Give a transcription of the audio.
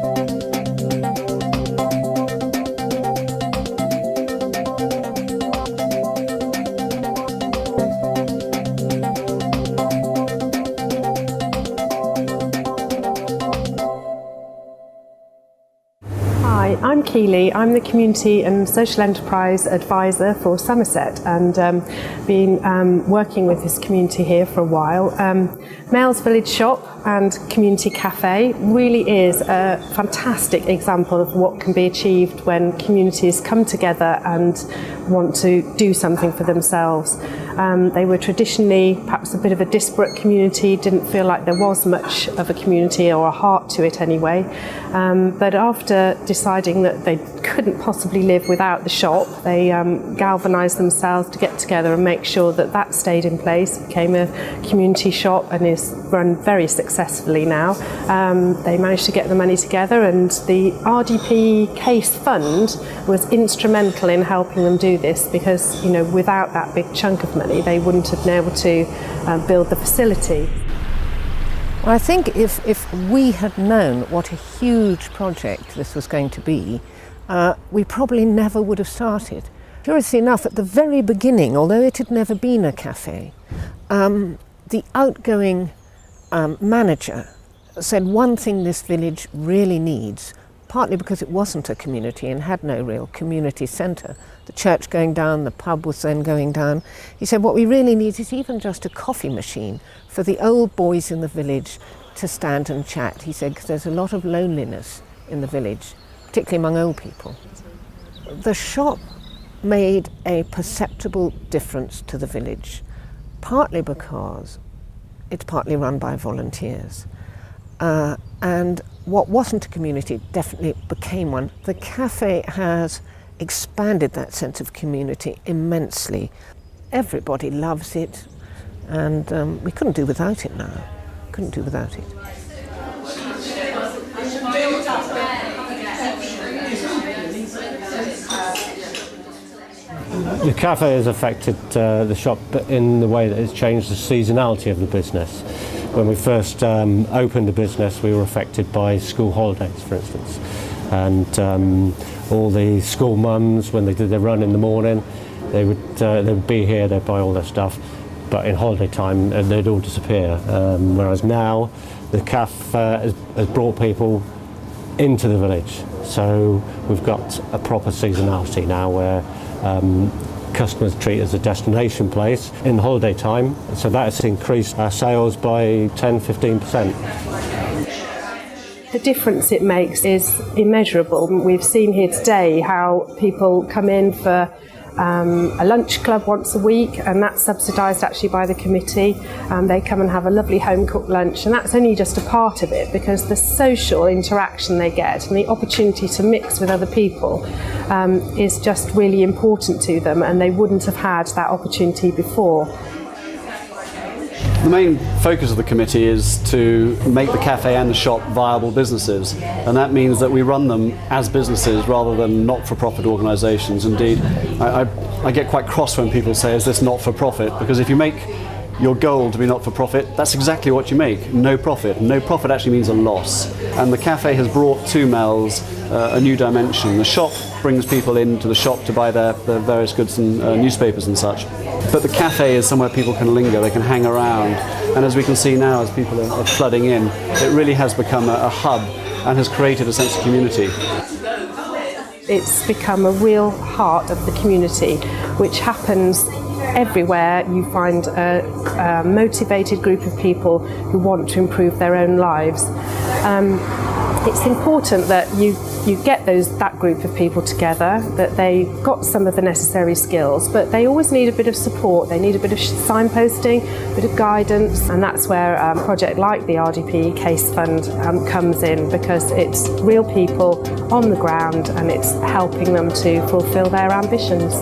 Hi, I'm Keely. I'm the Community and Social Enterprise Advisor for Somerset, and been working with this community here for a while. Mells Village Shop and Community Cafe really is a fantastic example of what can be achieved when communities come together and want to do something for themselves. They were traditionally perhaps a bit of a disparate community, didn't feel like there was much of a community or a heart to it anyway. But after deciding that they couldn't possibly live without the shop, they galvanised themselves to get together and make sure that that stayed in place, became a community shop and is run very successfully now. They managed to get the money together, and the RDP Case Fund was instrumental in helping them do this, because without that big chunk of money they wouldn't have been able to build the facility. Well, I think if we had known what a huge project this was going to be, we probably never would have started. Curiously enough, at the very beginning, although it had never been a cafe, the outgoing manager said one thing this village really needs, partly because it wasn't a community and had no real community centre. The church going down, the pub was then going down. He said what we really need is even just a coffee machine for the old boys in the village to stand and chat. He said, because there's a lot of loneliness in the village, particularly among old people. The shop made a perceptible difference to the village, partly because it's partly run by volunteers. And what wasn't a community definitely became one. The cafe has expanded that sense of community immensely. Everybody loves it, and we couldn't do without it now. Couldn't do without it. The cafe has affected the shop in the way that it's changed the seasonality of the business. When we first opened the business, we were affected by school holidays, for instance, and all the school mums, when they did their run in the morning, they would be here, they'd buy all their stuff, but in holiday time they'd all disappear. Whereas now the cafe has brought people into the village, so we've got a proper seasonality now where customers treat it as a destination place in the holiday time, so that has increased our sales by 10-15%. The difference it makes is immeasurable. We've seen here today how people come in for a lunch club once a week, and that's subsidised actually by the committee. They come and have a lovely home-cooked lunch, and that's only just a part of it, because the social interaction they get and the opportunity to mix with other people is just really important to them, and they wouldn't have had that opportunity before. The main focus of the committee is to make the cafe and the shop viable businesses, and that means that we run them as businesses rather than not-for-profit organisations. Indeed, I get quite cross when people say, is this not-for-profit? Because if you make your goal to be not-for-profit, that's exactly what you make, no profit. No profit actually means a loss. And the cafe has brought to Mells a new dimension. The shop brings people into the shop to buy their various goods and newspapers and such. But the cafe is somewhere people can linger, they can hang around. And as we can see now, as people are flooding in, it really has become a hub and has created a sense of community. It's become a real heart of the community, which happens everywhere. You find a motivated group of people who want to improve their own lives. It's important that you get that group of people together, that they got some of the necessary skills, but they always need a bit of support. They need a bit of signposting, a bit of guidance, and that's where a project like the RDP Case Fund comes in, because it's real people on the ground and it's helping them to fulfil their ambitions.